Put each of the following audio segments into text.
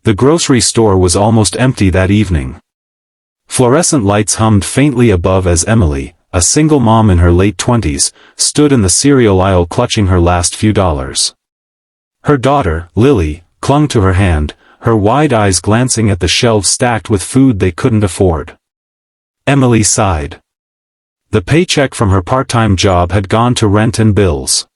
The grocery store was almost empty that evening. Fluorescent lights hummed faintly above as Emily, a single mom in her late 20s, stood in the cereal aisle clutching her last few dollars. Her daughter, Lily, clung to her hand, her wide eyes glancing at the shelves stacked with food they couldn't afford. Emily sighed. The paycheck from her part-time job had gone to rent and bills.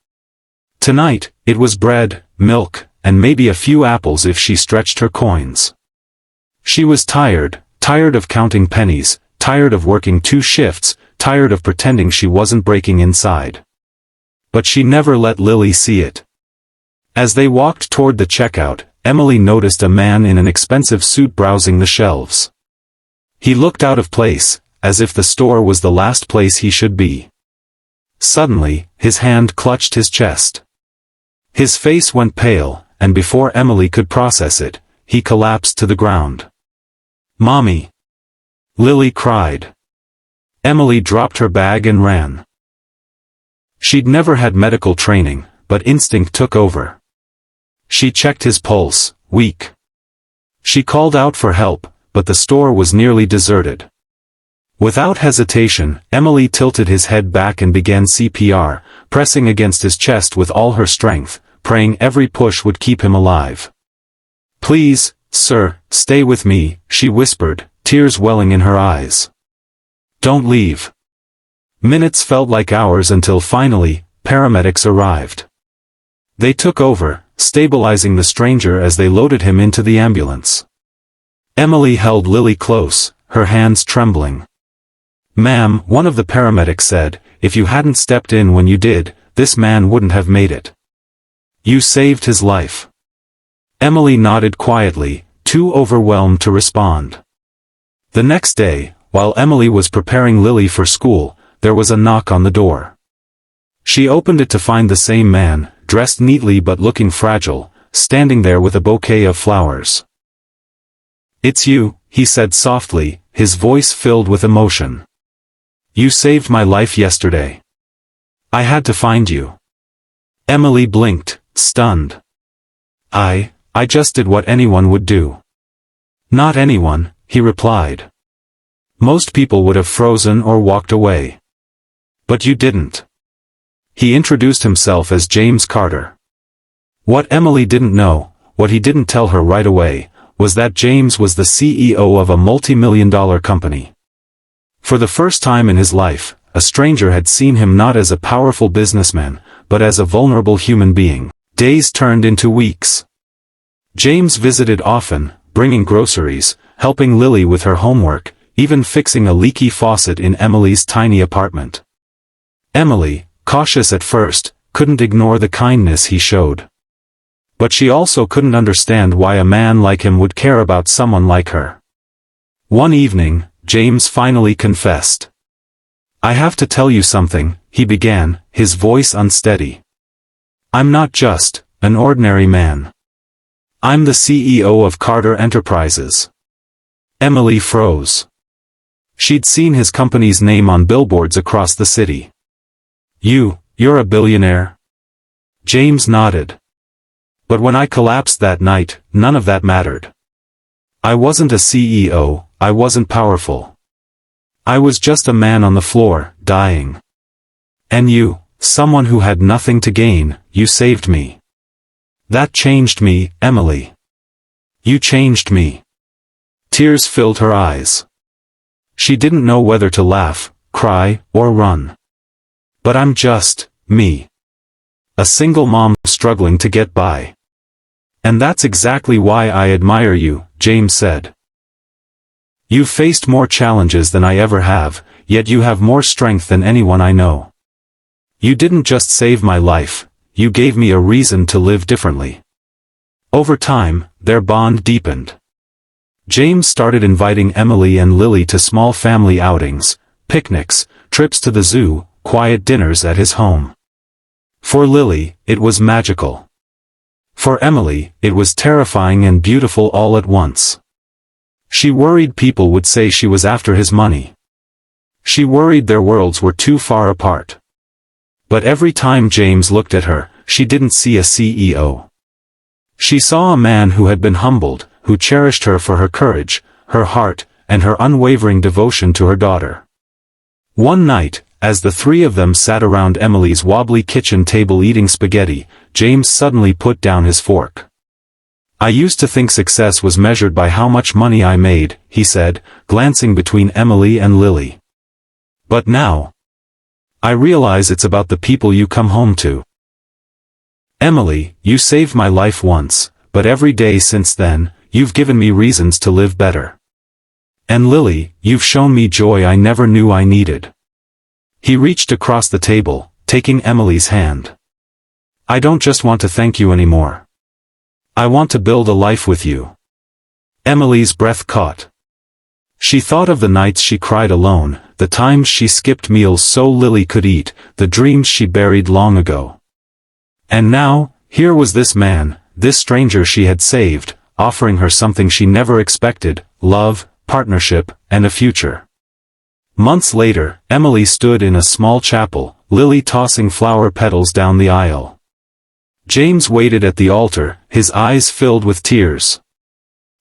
Tonight, it was bread, milk, and maybe a few apples if she stretched her coins. She was tired of counting pennies, tired of working 2 shifts, tired of pretending she wasn't breaking inside. But she never let Lily see it. As they walked toward the checkout, Emily noticed a man in an expensive suit browsing the shelves. He looked out of place, as if the store was the last place he should be. Suddenly, his hand clutched his chest. His face went pale, and before Emily could process it, he collapsed to the ground. "Mommy!" Lily cried. Emily dropped her bag and ran. She'd never had medical training, but instinct took over. She checked his pulse, weak. She called out for help, but the store was nearly deserted. Without hesitation, Emily tilted his head back and began CPR, pressing against his chest with all her strength, praying every push would keep him alive. "Please, sir, stay with me," she whispered, tears welling in her eyes. "Don't leave." Minutes felt like hours until finally, paramedics arrived. They took over, stabilizing the stranger as they loaded him into the ambulance. Emily held Lily close, her hands trembling. "Ma'am," one of the paramedics said, "if you hadn't stepped in when you did, this man wouldn't have made it. You saved his life." Emily nodded quietly, too overwhelmed to respond. The next day, while Emily was preparing Lily for school, there was a knock on the door. She opened it to find the same man, dressed neatly but looking fragile, standing there with a bouquet of flowers. "It's you," he said softly, his voice filled with emotion. "You saved my life yesterday. I had to find you." Emily blinked, stunned. I just did what anyone would do." "Not anyone," he replied. "Most people would have frozen or walked away. But you didn't." He introduced himself as James Carter. What Emily didn't know, what he didn't tell her right away, was that James was the CEO of a multi-million-dollar company. For the first time in his life, a stranger had seen him not as a powerful businessman, but as a vulnerable human being. Days turned into weeks. James visited often, bringing groceries, helping Lily with her homework, even fixing a leaky faucet in Emily's tiny apartment. Emily, cautious at first, couldn't ignore the kindness he showed. But she also couldn't understand why a man like him would care about someone like her. One evening, James finally confessed. "I have to tell you something," he began, his voice unsteady. "I'm not just an ordinary man. I'm the CEO of Carter Enterprises." Emily froze. She'd seen his company's name on billboards across the city. You're a billionaire?" James nodded. "But when I collapsed that night, none of that mattered. I wasn't a CEO, I wasn't powerful. I was just a man on the floor, dying. And you, someone who had nothing to gain, you saved me. That changed me, Emily. You changed me." Tears filled her eyes. She didn't know whether to laugh, cry, or run. "But I'm just me. A single mom struggling to get by. And that's exactly why I admire you," James said. "You've faced more challenges than I ever have, yet you have more strength than anyone I know. You didn't just save my life, you gave me a reason to live differently." Over time, their bond deepened. James started inviting Emily and Lily to small family outings, picnics, trips to the zoo, quiet dinners at his home. For Lily, it was magical. For Emily, it was terrifying and beautiful all at once. She worried people would say she was after his money. She worried their worlds were too far apart. But every time James looked at her, she didn't see a CEO. She saw a man who had been humbled, who cherished her for her courage, her heart, and her unwavering devotion to her daughter. One night, as the three of them sat around Emily's wobbly kitchen table eating spaghetti, James suddenly put down his fork. "I used to think success was measured by how much money I made," he said, glancing between Emily and Lily. "But now, I realize it's about the people you come home to. Emily, you saved my life once, but every day since then, you've given me reasons to live better. And Lily, you've shown me joy I never knew I needed." He reached across the table, taking Emily's hand. "I don't just want to thank you anymore. I want to build a life with you." Emily's breath caught. She thought of the nights she cried alone, the times she skipped meals so Lily could eat, the dreams she buried long ago. And now, here was this man, this stranger she had saved, offering her something she never expected: love, partnership, and a future. Months later, Emily stood in a small chapel, Lily tossing flower petals down the aisle. James waited at the altar, his eyes filled with tears.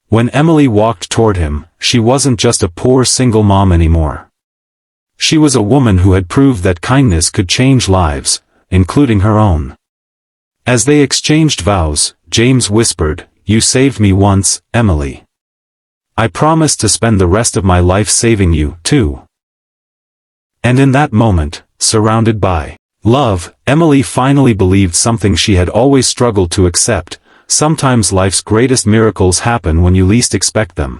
When Emily walked toward him, she wasn't just a poor single mom anymore. She was a woman who had proved that kindness could change lives, including her own. As they exchanged vows, James whispered, "You saved me once, Emily. I promise to spend the rest of my life saving you, too." And in that moment, surrounded by love, Emily finally believed something she had always struggled to accept: sometimes life's greatest miracles happen when you least expect them.